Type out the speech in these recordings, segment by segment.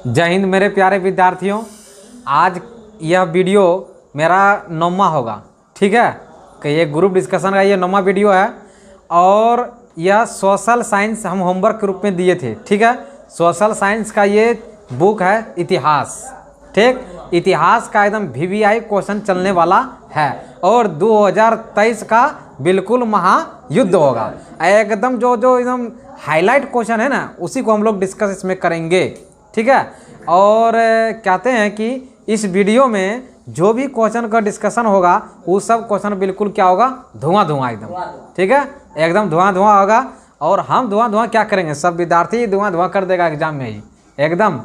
जय हिंद मेरे प्यारे विद्यार्थियों। आज यह वीडियो मेरा 9वां होगा, ठीक है। कि ये ग्रुप डिस्कशन का ये 9वां वीडियो है और यह सोशल साइंस हम होमवर्क के रूप में दिए थे, ठीक है। सोशल साइंस का ये बुक है इतिहास, ठीक। इतिहास का एकदम VVI क्वेश्चन चलने वाला है और 2023 का बिल्कुल महायुद्ध होगा। एकदम जो एकदम हाईलाइट क्वेश्चन है ना, उसी को हम लोग डिस्कस इसमें करेंगे, ठीक है। और कहते हैं कि इस वीडियो में जो भी क्वेश्चन का डिस्कशन होगा वो सब क्वेश्चन बिल्कुल क्या होगा, धुआं एकदम, ठीक है। एकदम धुआं होगा और हम धुआं क्या करेंगे, सब विद्यार्थी धुआं कर देगा एग्जाम में ही, एकदम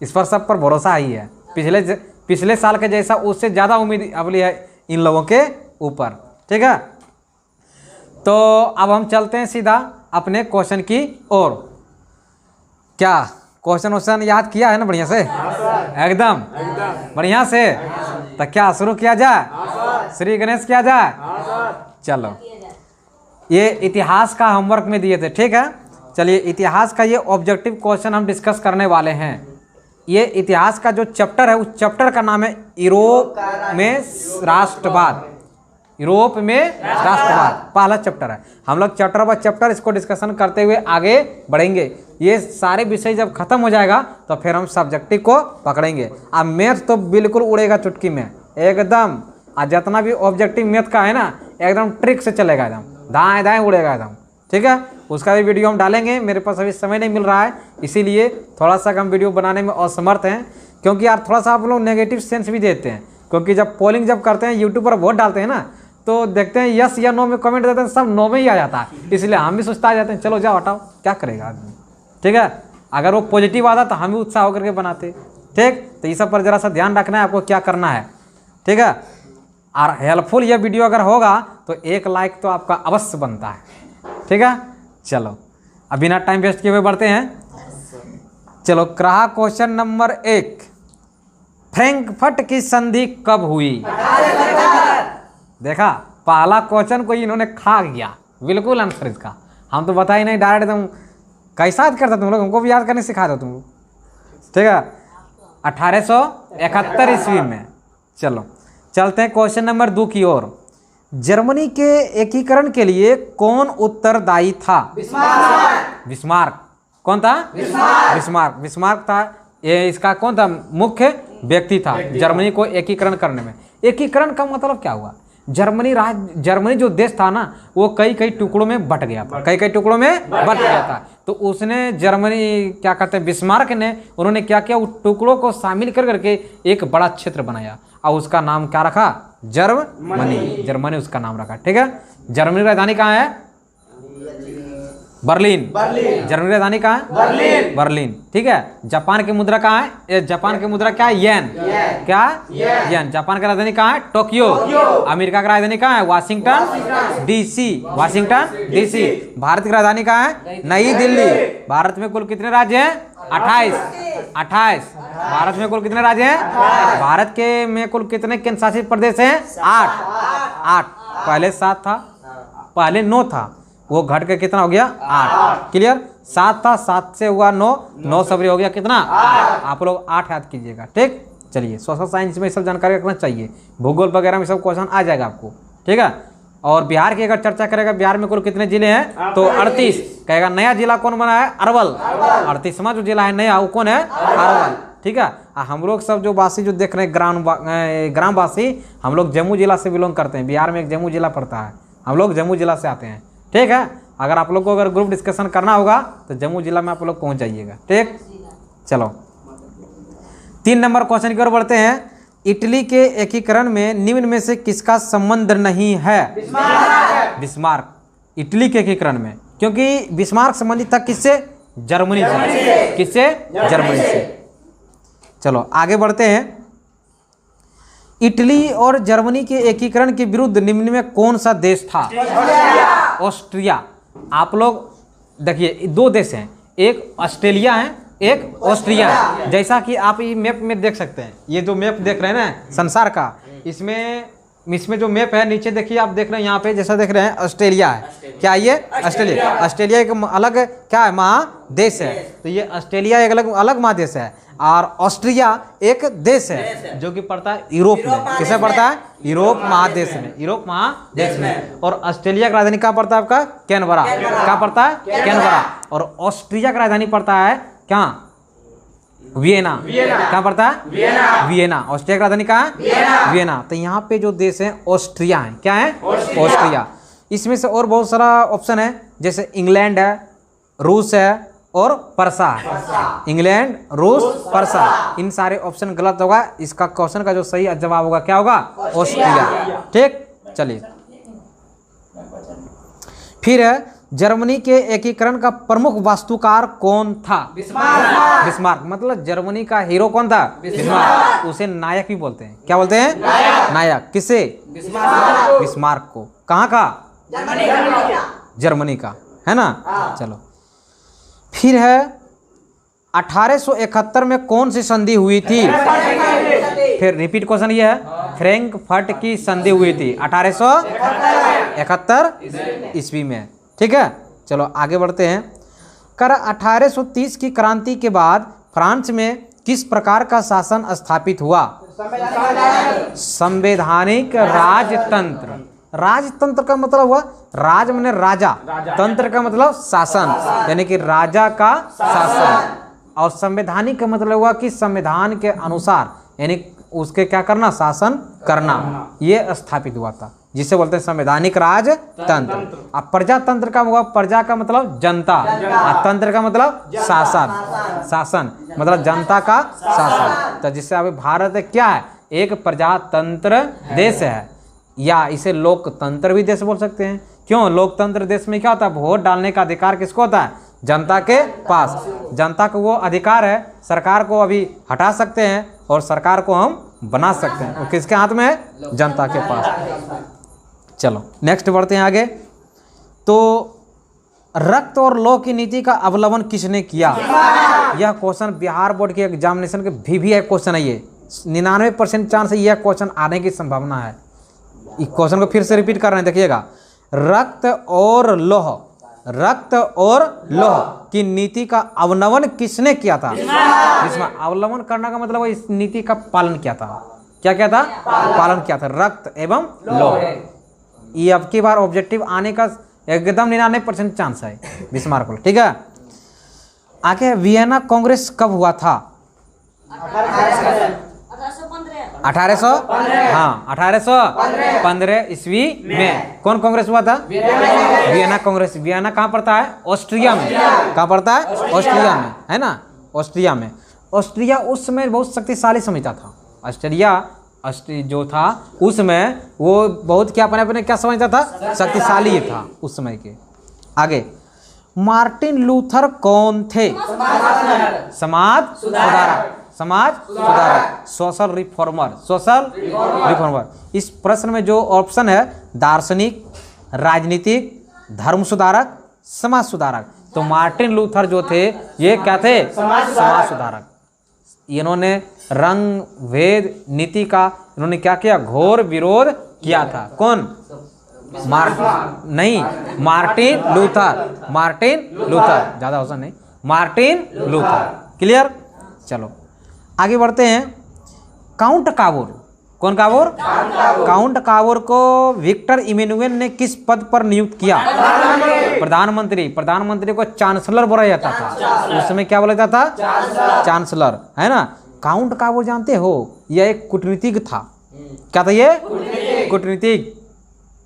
इस पर सब पर भरोसा ही है। पिछले साल के जैसा उससे ज़्यादा उम्मीद अबली है इन लोगों के ऊपर, ठीक है। तो अब हम चलते हैं सीधा अपने क्वेश्चन की ओर। क्या क्वेश्चन याद किया है ना बढ़िया से? एकदम बढ़िया से। तो क्या शुरू किया जाए? श्री गणेश किया जाए? चलो, ये इतिहास का होमवर्क में दिए थे, ठीक है। चलिए, इतिहास का ये ऑब्जेक्टिव क्वेश्चन हम डिस्कस करने वाले हैं। ये इतिहास का जो चैप्टर है उस चैप्टर का नाम है यूरोप में राष्ट्रवाद। यूरोप में राष्ट्रवाद पहला चैप्टर है। हम लोग चैप्टर बाय चैप्टर इसको डिस्कशन करते हुए आगे बढ़ेंगे। ये सारे विषय जब खत्म हो जाएगा तो फिर हम सब्जेक्टिव को पकड़ेंगे। अब मैथ तो बिल्कुल उड़ेगा चुटकी में एकदम। और जितना भी ऑब्जेक्टिव मैथ का है ना, एकदम ट्रिक से चलेगा, एकदम दाएं उड़ेगा एकदम, ठीक है। उसका भी वीडियो हम डालेंगे। मेरे पास अभी समय नहीं मिल रहा है, इसीलिए थोड़ा सा हम वीडियो बनाने में असमर्थ हैं। क्योंकि यार थोड़ा सा आप लोग नेगेटिव सेंस भी देते हैं, क्योंकि जब पोलिंग जब करते हैं यूट्यूब पर वोट डालते हैं ना, तो देखते हैं यस या नो में कमेंट देते हैं, सब नो में ही आ जाता है। इसलिए हम भी सोचता आ जाते हैं चलो जाओ हटाओ, क्या करेगा आदमी, ठीक है। अगर वो पॉजिटिव आता तो हम भी उत्साह होकर के बनाते, ठीक। तो इस सब पर जरा सा ध्यान रखना है आपको, क्या करना है, ठीक है। और हेल्पफुल यह वीडियो अगर होगा तो 1 लाइक तो आपका अवश्य बनता है, ठीक है। चलो, अब बिना टाइम वेस्ट किए हुए बढ़ते हैं। चलो, रहा क्वेश्चन नंबर 1। फ्रैंकफर्ट की संधि कब हुई? देखा, पहला क्वेश्चन को इन्होंने खा गया बिल्कुल आंसर इसका। हम तो बता ही नहीं, डायरेक्ट तुम कैसा याद करते तुम लोग, हमको भी याद करने सिखा दो तुम, ठीक है। 1871 ईस्वी में। चलो चलते हैं क्वेश्चन नंबर 2 की ओर। जर्मनी के एकीकरण के लिए कौन उत्तरदायी था? बिस्मार्क। कौन था? बिस्मार्क था। ये इसका कौन था? मुख्य व्यक्ति था जर्मनी को एकीकरण करने में। एकीकरण का मतलब क्या हुआ? जर्मनी जो देश था ना, वो कई टुकड़ों में बट गया था, कई टुकड़ों में बट गया था। तो उसने जर्मनी क्या कहते हैं, बिस्मार्क ने, उन्होंने क्या किया, उस टुकड़ों को शामिल करके एक बड़ा क्षेत्र बनाया और उसका नाम क्या रखा? जर्मनी उसका नाम रखा, ठीक है। जर्मनी राजधानी कहाँ है? बर्लिन। जर्मनी राजधानी कहाँ है? बर्लिन, ठीक है। जापान की मुद्रा कहाँ है? जापान की मुद्रा क्या है? येन। क्या? येन। जापान की राजधानी कहाँ है? टोक्यो। अमेरिका की राजधानी कहाँ है? Washington DC. भारत की राजधानी कहाँ है? नई दिल्ली। भारत में कुल कितने राज्य हैं? 28। भारत में कुल कितने राज्य हैं? भारत के में कुल कितने केंद्र शासित प्रदेश हैं? 8। पहले 7 था, पहले 9 था, वो घट के कितना हो गया? 8। क्लियर? 7 था, 7 से हुआ 9 सवरी हो गया कितना? 8। आप लोग 8 याद कीजिएगा, ठीक। चलिए, सोशल साइंस में सब जानकारी रखना चाहिए, भूगोल वगैरह में सब क्वेश्चन आ जाएगा आपको, ठीक है। और बिहार की अगर चर्चा करेगा, बिहार में कुल कितने जिले हैं? तो 38। कहेगा नया जिला कौन बना है? अरवल। 38वां जो जिला है नया, वो कौन है? अरवल, ठीक है। हम लोग सब जो वासी जो देख रहे हैं, ग्रामवासी, हम लोग जम्मू जिला से बिलोंग करते हैं। बिहार में एक जम्मू जिला पड़ता है, हम लोग जम्मू जिला से आते हैं, ठीक है। अगर आप लोग को अगर ग्रुप डिस्कशन करना होगा तो जम्मू जिला में आप लोग पहुंच जाइएगा, ठीक। चलो 3 नंबर क्वेश्चन की ओर बढ़ते हैं। इटली के एकीकरण में निम्न में से किसका संबंध नहीं है? बिस्मार्क। इटली के एकीकरण में, क्योंकि बिस्मार्क संबंधित था किससे? जर्मनी से। किससे? जर्मनी से। चलो आगे बढ़ते हैं। इटली और जर्मनी के एकीकरण के विरुद्ध निम्न में कौन सा देश था? ऑस्ट्रिया। आप लोग देखिए, 2 देश हैं, एक ऑस्ट्रेलिया है, एक ऑस्ट्रिया है। जैसा कि आप ये मैप में देख सकते हैं, ये जो मैप देख रहे हैं ना संसार का, इसमें इसमें जो मैप है नीचे देखिए, आप देख रहे हैं यहाँ पे, जैसा देख रहे हैं ऑस्ट्रेलिया है। क्या ये ऑस्ट्रेलिया? ऑस्ट्रेलिया एक अलग क्या है, महादेश है। तो ये ऑस्ट्रेलिया एक अलग अलग महादेश है, और ऑस्ट्रिया एक देश है जो कि पड़ता है यूरोप में। किसे पड़ता है? यूरोप महादेश में, यूरोप महादेश में। और ऑस्ट्रेलिया की राजधानी क्या पड़ता है आपका? कैनबरा। क्या पड़ता है? कैनबरा। और ऑस्ट्रिया की राजधानी पड़ता है क्या? वियना। क्या पड़ता है? वियना। ऑस्ट्रिया की राजधानी कहाँ है? वियना। तो यहाँ पे जो देश है ऑस्ट्रिया है। क्या है? ऑस्ट्रिया। इसमें से और बहुत सारा ऑप्शन है, जैसे इंग्लैंड है, रूस है और पर्सा है। इंग्लैंड, रूस, पर्सा, इन सारे ऑप्शन गलत होगा। इसका क्वेश्चन का जो सही जवाब होगा क्या होगा? ऑस्ट्रिया। ठीक, चलिए फिर है, जर्मनी के एकीकरण का प्रमुख वास्तुकार कौन था? बिस्मार्क। मतलब जर्मनी का हीरो कौन था? बिस्मार्क। उसे नायक भी बोलते हैं। क्या बोलते हैं? नायक। किसे? बिस्मार्क को। कहाँ का? जर्मनी का, है ना। चलो फिर है, 1871 में कौन सी संधि हुई थी? फिर रिपीट क्वेश्चन ये है, फ्रैंकफर्ट की संधि हुई थी 1871 ईस्वी में। ठीक है, चलो आगे बढ़ते हैं। 1830 की क्रांति के बाद फ्रांस में किस प्रकार का शासन स्थापित हुआ? संवैधानिक राजतंत्र। राजतंत्र का मतलब हुआ, राज माने राजा, तंत्र का मतलब शासन, यानी कि राजा का शासन। और संवैधानिक का मतलब हुआ कि संविधान के अनुसार, यानी उसके क्या करना? शासन करना। ये स्थापित हुआ था, जिसे बोलते हैं संवैधानिक राजतंत्र। अब प्रजातंत्र का हुआ, प्रजा का मतलब जनता, और तंत्र का मतलब शासन। शासन मतलब जनता का शासन। तो जिससे अभी भारत क्या है? एक प्रजातंत्र देश है, या इसे लोकतंत्र भी देश बोल सकते हैं। क्यों? लोकतंत्र देश में क्या होता है? वोट डालने का अधिकार किसको होता है? जनता के पास। जनता को वो अधिकार है, सरकार को अभी हटा सकते हैं और सरकार को हम बना सकते हैं। और किसके हाथ में है? जनता के पास। चलो नेक्स्ट बढ़ते हैं आगे। तो रक्त और लौह की नीति का अवलंबन किसने किया? यह क्वेश्चन बिहार बोर्ड के एग्जामिनेशन के भी है क्वेश्चन है। ये 99% चांस है यह क्वेश्चन आने की संभावना है। इस क्वेश्चन को फिर से रिपीट कर रहे हैं, देखिएगा। रक्त और लौह, रक्त और लौह की नीति का अवलंबन किसने किया था? जिसमें अवलंबन करना का मतलब इस नीति का पालन किया था। क्या किया था? पालन किया था। रक्त एवं लौह। ये अब की बार ऑब्जेक्टिव आने का एकदम 99% चांस है बिस्मार्क को। ठीक है, आगे वियना कांग्रेस कब हुआ था? 1815 ईस्वी में। कौन कांग्रेस हुआ था? वियना कांग्रेस। वियना कहाँ पड़ता है? ऑस्ट्रिया में। कहाँ पड़ता है? ऑस्ट्रिया में, है ना। ऑस्ट्रिया में। ऑस्ट्रिया उस समय बहुत शक्तिशाली समझता था। ऑस्ट्रिया जो था उसमें वो बहुत क्या अपने अपने क्या समझता था? शक्तिशाली था उस समय के। आगे, मार्टिन लूथर कौन थे? समाज सुधारक। समाज सुधारक, सोशल रिफॉर्मर। Social reformer. इस प्रश्न में जो ऑप्शन है, दार्शनिक, राजनीतिक, धर्म सुधारक, समाज सुधारक। तो मार्टिन लूथर जो थे ये क्या थे? समाज सुधारक। इन्होंने रंग भेद नीति का इन्होंने क्या किया? घोर विरोध किया था। कौन? नहीं, मार्टिन लूथर। मार्टिन लूथर, ज्यादा ऑप्शन नहीं, मार्टिन लूथर। क्लियर। चलो आगे बढ़ते हैं। काउंट कावोर। कौन कावोर? काउंट कावोर को विक्टर इमैनुअल ने किस पद पर नियुक्त किया? प्रधानमंत्री। प्रधानमंत्री को चांसलर बोला जाता था उस समय। क्या बोला जाता था? चांसलर, है ना। काउंट कावोर जानते हो, यह एक कूटनीतिज्ञ था। क्या था ये? कूटनीतिज्ञ।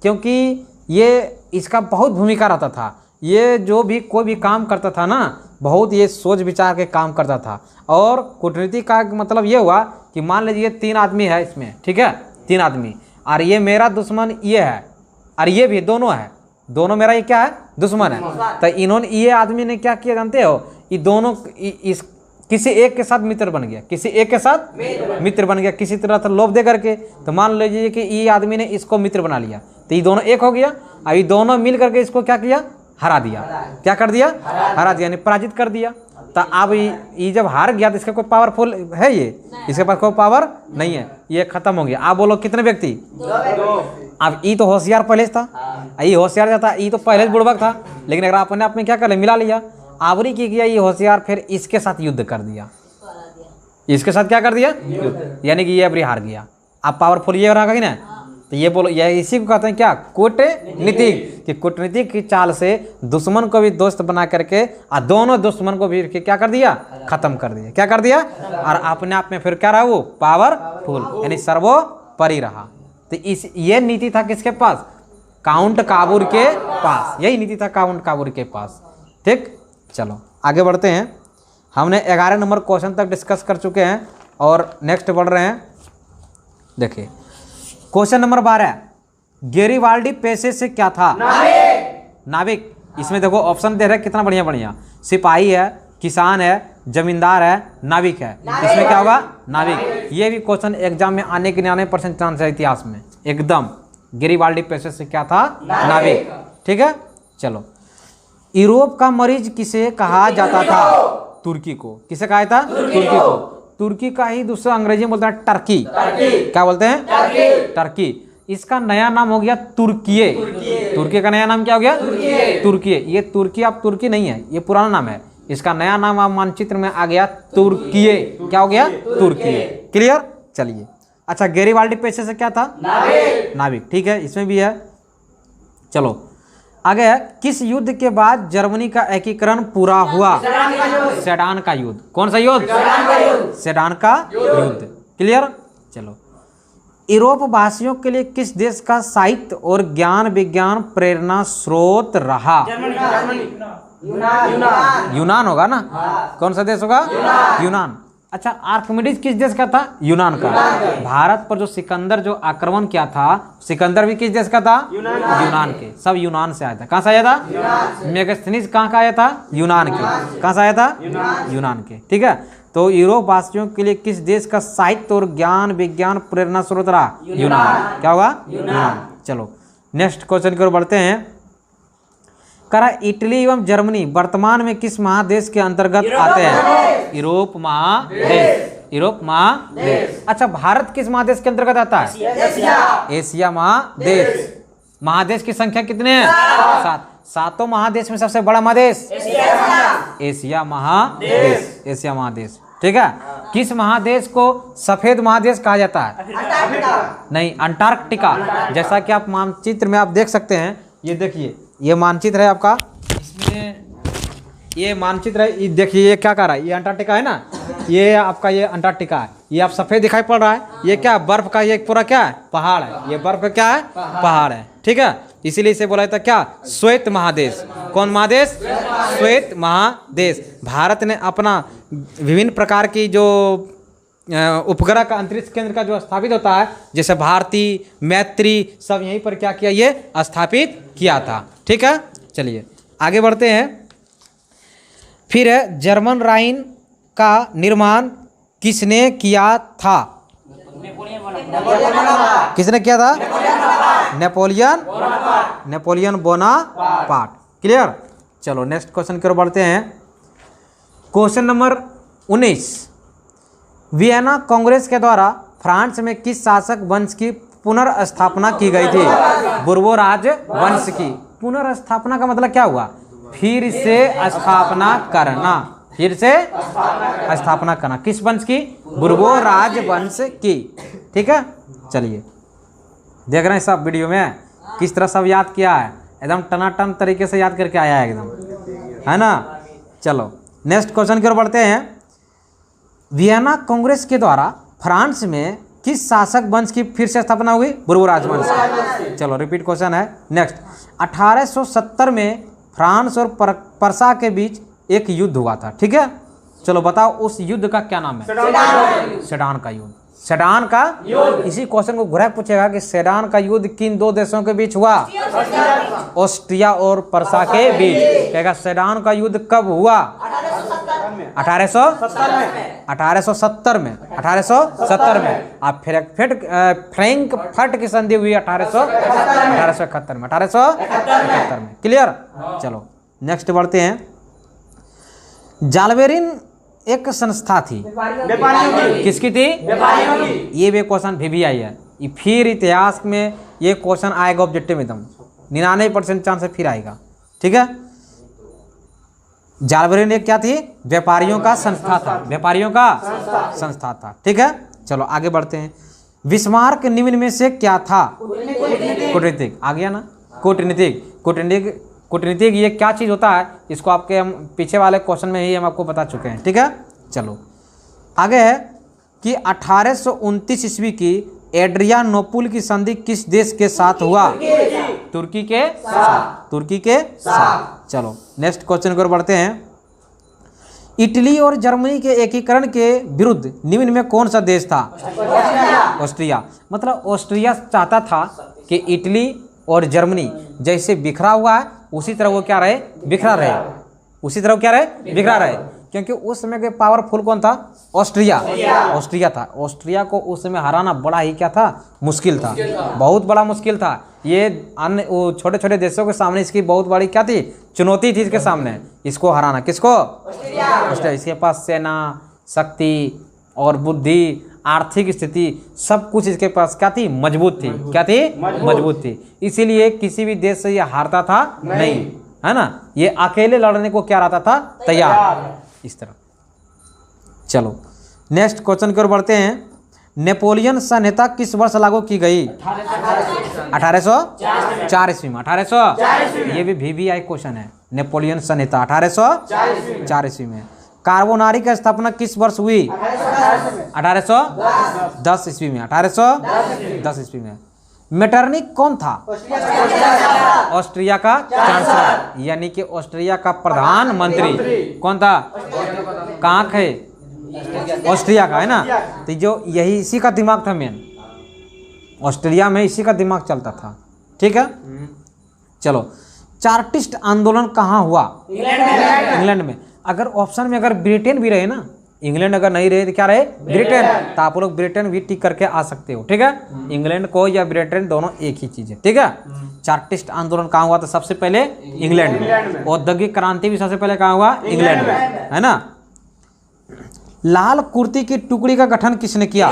क्योंकि ये इसका बहुत भूमिका रहता था। ये जो भी कोई भी काम करता था ना, बहुत ये सोच विचार के काम करता था। और कूटनीति का मतलब ये हुआ कि मान लीजिए 3 आदमी है इसमें, ठीक है, 3 आदमी, और ये मेरा दुश्मन ये है और ये भी दोनों है, दोनों मेरा ये क्या है? दुश्मन है। तो इन्होंने ये आदमी ने क्या किया जानते हो? ये दोनों इस किसी एक के साथ मित्र बन गया, किसी एक के साथ मित्र बन गया, किसी तरह से लोभ दे करके। तो मान लीजिए कि ये आदमी ने इसको मित्र बना लिया, तो ये दोनों एक हो गया, और ये दोनों मिल करके इसको क्या किया? हरा दिया। क्या कर दिया? हरा दिया, यानी पराजित कर दिया। तो अब ये जब हार गया तो इसका कोई पावरफुल है? ये इसके पास कोई पावर नहीं है। ये खत्म हो गया। आप बोलो कितने व्यक्ति? अब ई तो होशियार पहले से था, ई होशियार जो था, ई तो पहले से बुड़बक था, लेकिन अगर आपने आप में क्या कर लिया, मिला लिया, आवरी की किया ये होशियार, फिर इसके साथ युद्ध कर दिया, इसके साथ क्या कर दिया, यानी कि ये अबरी हार गया। अब पावरफुल ये रहा कि ना, तो ये बोलो, ये इसी को कहते हैं क्या, कूटनीतिक, कि कूटनीतिक की चाल से दुश्मन को भी दोस्त बना करके और दोनों दुश्मन को भी क्या कर दिया, खत्म कर दिया। क्या कर दिया? और अपने आप में फिर क्या रहा, वो पावरफुल यानी सर्वोपरि रहा। तो इस ये नीति था किसके पास? काउंट काबूर के पास, यही नीति था काउंट काबूर के पास। ठीक, चलो आगे बढ़ते हैं। हमने 11 नंबर क्वेश्चन तक डिस्कस कर चुके हैं और नेक्स्ट बढ़ रहे हैं। देखिए क्वेश्चन नंबर 12, गेरिबाल्डी पेशे से क्या था? नाविक। इसमें देखो ऑप्शन दे रहे कितना बढ़िया बढ़िया, सिपाही है, किसान है, जमींदार है, नाविक है। इसमें क्या होगा? नाविक। ये भी क्वेश्चन एग्जाम में आने के 99% चांस है इतिहास में एकदम। गेरिबाल्डी पेशे से क्या था? नाविक। ठीक है, चलो। यूरोप का मरीज किसे कहा जाता था? तुर्की को। किसे कहा था? तुर्की को। तुर्की का ही दूसरा अंग्रेजी में बोलते हैं टर्की। क्या बोलते हैं? टर्की। इसका नया नाम हो गया तुर्कीये। तुर्की का नया नाम क्या हो गया? तुर्कीये। ये तुर्की अब तुर्की नहीं है, ये पुराना नाम है। इसका नया नाम अब मानचित्र में आ गया तुर्कीये। क्या हो गया? तुर्कीये। क्लियर? चलिए, अच्छा गेरिबाल्डी पेशे से क्या था? नाविक। ठीक है, इसमें भी है। चलो आगे है, किस युद्ध के बाद जर्मनी का एकीकरण पूरा हुआ? सेडान का युद्ध। कौन सा युद्ध? सेडान का युद्ध। क्लियर? चलो, यूरोप वासियों के लिए किस देश का साहित्य और ज्ञान विज्ञान प्रेरणा स्रोत रहा? यूनान होगा ना। कौन सा देश होगा? यूनान। अच्छा, आर्किमिडीज किस देश का था? यूनान का। भारत पर जो सिकंदर जो आक्रमण किया था, सिकंदर भी किस देश का था? यूनान के। सब यूनान से आया था। कहाँ से आया था? मेगास्थनीज कहाँ का आया था? यूनान के। कहाँ से आया था? यूनान के। ठीक है, तो यूरोप वासियों के लिए किस देश का साहित्य और ज्ञान विज्ञान प्रेरणा स्रोत रहा? यूनान। क्या होगा? यूनान। चलो नेक्स्ट क्वेश्चन की ओर बढ़ते हैं। करा इटली एवं जर्मनी वर्तमान में किस महादेश के अंतर्गत आते हैं? यूरोप महादेश। यूरोप महादेश। अच्छा, भारत किस महादेश के अंतर्गत आता है? एशिया महादेश। महादेश की संख्या कितने हैं? 7। सातों महादेश में सबसे बड़ा महादेश एशिया महादेश। एशिया महादेश। ठीक है, किस महादेश को सफेद महादेश कहा जाता है? नहीं, अंटार्कटिका। जैसा कि आप मानचित्र में आप देख सकते हैं, ये देखिए, ये मानचित्र है आपका, इसमें ये मानचित्र है, ये देखिए ये क्या कर रहा है, ये अंटार्कटिका है ना, ये आपका ये अंटार्कटिका है, ये आप सफेद दिखाई पड़ रहा है, ये क्या बर्फ का ये पूरा क्या है? पहाड़ है। ये बर्फ क्या है? पहाड़ है। ठीक है, इसीलिए इसे बोला जाता है क्या? श्वेत महादेश। कौन महादेश? श्वेत महादेश। भारत ने अपना विभिन्न प्रकार की जो उपग्रह का अंतरिक्ष केंद्र का जो स्थापित होता है, जैसे भारती, मैत्री, सब यहीं पर क्या किया? ये स्थापित किया था। ठीक है, चलिए आगे बढ़ते हैं। फिर है, जर्मन राइन का निर्माण किसने किया था? किसने किया था? Napoleon Bonaparte. क्लियर? चलो नेक्स्ट क्वेश्चन की ओर बढ़ते हैं। क्वेश्चन नंबर 19, वियना कांग्रेस के द्वारा फ्रांस में किस शासक वंश की पुनर्स्थापना की गई थी? बुर्बो राजवंश की। पुनर्स्थापना का मतलब क्या हुआ? फिर से स्थापना करना। फिर से स्थापना करना। किस वंश की? बुर्बो राजवंश की। ठीक है, चलिए देख रहे हैं सब वीडियो में किस तरह सब याद किया है, एकदम टनाटन तरीके से याद करके आया है एकदम, है ना। चलो नेक्स्ट क्वेश्चन की ओर बढ़ते हैं। वियना कांग्रेस के द्वारा फ्रांस में किस शासक वंश की फिर से स्थापना हुई? बुर्बो राजवंश की। चलो रिपीट क्वेश्चन है नेक्स्ट। 1870 में फ्रांस और पर्सा के बीच एक युद्ध हुआ था। ठीक है, चलो बताओ उस युद्ध का क्या नाम है? सेडान का युद्ध। सेडान का युद्ध। इसी क्वेश्चन को घुरा पूछेगा कि सेडान का युद्ध किन दो देशों के बीच हुआ? ऑस्ट्रिया और पर्सा के बीच। कहेगा सेडान का युद्ध कब हुआ? 1870 में। 1870 में। अब फ्रैंकफर्ट की संधि हुई 1871 में। 1871 में। क्लियर? चलो नेक्स्ट बढ़ते हैं। जालबेरिन एक संस्था थी, व्यापारियों की। किसकी थी? व्यापारियों की। ये भी क्वेश्चन भी आई है। फिर इतिहास में ये क्वेश्चन आएगा ऑब्जेक्टिव एकदम 99% चांस है फिर आएगा। ठीक है, जालबरी ने क्या थी? व्यापारियों का संस्था था, व्यापारियों का संस्था था। ठीक है, चलो आगे बढ़ते हैं। बिस्मार्क निम्न में से क्या था? कूटनीतिक। आ गया ना, कूटनीतिक। कूटनीतिक कूटनीतिक ये क्या चीज़ होता है, इसको आपके हम पीछे वाले क्वेश्चन में ही हम आपको बता चुके हैं। ठीक है, चलो आगे है कि 1829 ईस्वी की एड्रियानोपुल की संधि किस देश के साथ हुआ? तुर्की के साथ। तुर्की के साथ। चलो नेक्स्ट क्वेश्चन की ओर बढ़ते हैं। इटली और जर्मनी के एकीकरण के विरुद्ध निम्न में कौन सा देश था? ऑस्ट्रिया। मतलब ऑस्ट्रिया चाहता था कि इटली और जर्मनी जैसे बिखरा हुआ है उसी तरह वो क्या रहे? बिखरा रहे। उसी तरह क्या रहे? बिखरा रहे। क्योंकि उस समय के पावरफुल कौन था? ऑस्ट्रिया। ऑस्ट्रिया था। ऑस्ट्रिया को उस समय हराना बड़ा ही क्या था? मुश्किल था, बहुत बड़ा मुश्किल था। ये अन्य वो छोटे छोटे देशों के सामने इसकी बहुत बड़ी क्या थी? चुनौती थी इसके सामने, इसको हराना। किसको? ऑस्ट्रिया। इसके पास सेना, शक्ति और बुद्धि, आर्थिक स्थिति सब कुछ इसके पास क्या थी? मजबूत थी। क्या थी? मजबूत थी। इसीलिए किसी भी देश से ये हारता था नहीं, है ना। ये अकेले लड़ने को क्या रहता था? तैयार। इस तरह। चलो नेक्स्ट क्वेश्चन की ओर बढ़ते हैं। नेपोलियन संहिता किस वर्ष लागू की गई? 1804 ईस्वी में। 1804। ये भी VVI क्वेश्चन है। नेपोलियन संहिता 1804 ईस्वी में। कार्बोनारी की स्थापना किस वर्ष हुई? 1810 ईस्वी में। 1810 ईस्वी में। मेटरनिक कौन था? ऑस्ट्रिया का चांसलर, यानी कि ऑस्ट्रिया का प्रधानमंत्री कौन था? कहाँ है? ऑस्ट्रिया का, है ना। तो जो यही इसी का दिमाग था मेन, ऑस्ट्रिया में इसी का दिमाग चलता था। ठीक है, चलो चार्टिस्ट आंदोलन कहाँ हुआ? इंग्लैंड में। अगर ऑप्शन में अगर ब्रिटेन भी रहे ना, इंग्लैंड अगर नहीं रहे तो क्या रहे? ब्रिटेन। तो आप लोग ब्रिटेन भी टिक करके आ सकते हो। ठीक है, इंग्लैंड को या ब्रिटेन दोनों एक ही चीज है। ठीक है, चार्टिस्ट आंदोलन कहाँ हुआ? तो सबसे पहले इंग्लैंड में। औद्योगिक क्रांति भी सबसे पहले कहाँ हुआ? इंग्लैंड में, है ना। लाल कुर्ती की टुकड़ी का गठन किसने किया?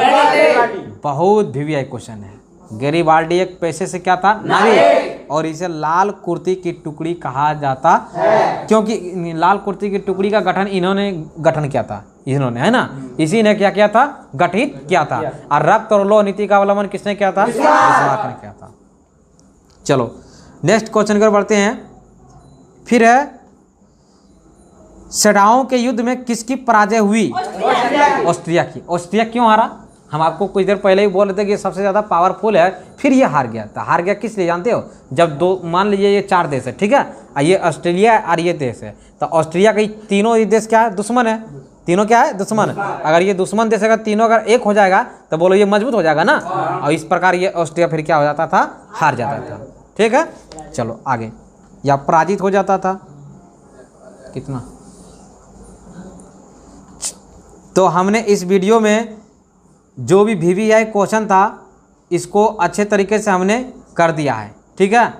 बहुत VVI क्वेश्चन है। गैरीबाल्डी एक पैसे से क्या था? नाविक। और इसे लाल कुर्ती की टुकड़ी कहा जाता है क्योंकि लाल कुर्ती की टुकड़ी का गठन इन्होंने गठन किया था, इन्होंने, है ना। इसी ने क्या किया था? गठित किया था। और रक्त और लौह नीति का अवलंबन किसने किया था? बिस्मार्क ने किया था। चलो नेक्स्ट क्वेश्चन की ओर बढ़ते हैं। फिर है सेडाओं के युद्ध में किसकी पराजय हुई? ऑस्ट्रिया की। ऑस्ट्रिया क्यों हारा? हम आपको कुछ देर पहले ही बोल रहे थे कि सबसे ज़्यादा पावरफुल है, फिर ये हार गया। तो हार गया किस लिए जानते हो? जब दो, मान लीजिए ये 4 देश है, ठीक है, ये ऑस्ट्रेलिया और ये देश है, तो ऑस्ट्रिया के तीनों ये देश क्या है? दुश्मन है। तीनों क्या है? दुश्मन है। अगर ये दुश्मन देश अगर तीनों अगर एक हो जाएगा तो बोलो ये मजबूत हो जाएगा ना। और इस प्रकार ये ऑस्ट्रिया फिर क्या हो जाता था? हार जाता था। ठीक है, चलो आगे। या पराजित हो जाता था। कितना तो हमने इस वीडियो में जो भी VVI क्वेश्चन था इसको अच्छे तरीके से हमने कर दिया है। ठीक है,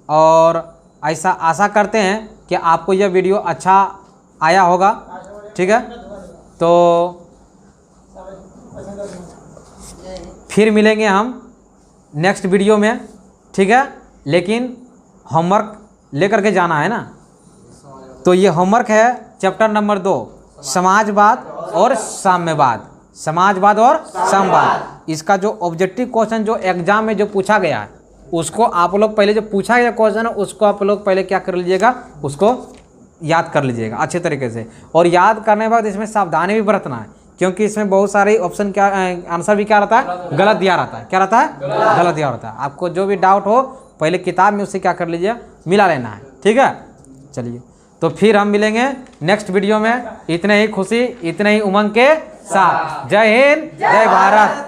और ऐसा आशा करते हैं कि आपको यह वीडियो अच्छा आया होगा। ठीक है, तो फिर मिलेंगे हम नेक्स्ट वीडियो में। ठीक है, लेकिन होमवर्क लेकर के जाना है ना। तो ये होमवर्क है चैप्टर नंबर 2, समाजवाद और साम्यवाद। समाजवाद और साम्यवाद, इसका जो ऑब्जेक्टिव क्वेश्चन जो एग्जाम में जो पूछा गया है उसको आप लोग पहले, जो पूछा गया क्वेश्चन है उसको आप लोग पहले क्या कर लीजिएगा? उसको याद कर लीजिएगा अच्छे तरीके से। और याद करने के बाद इसमें सावधानी भी बरतना है, क्योंकि इसमें बहुत सारे ऑप्शन क्या आंसर भी क्या रहता है? गलत दिया रहता है। क्या रहता है? गलत दिया रहता है। आपको जो भी डाउट हो पहले किताब में उससे क्या कर लीजिए? मिला लेना है। ठीक है, चलिए तो फिर हम मिलेंगे नेक्स्ट वीडियो में। इतने ही खुशी, इतने ही उमंग के साथ। जय हिंद, जय भारत।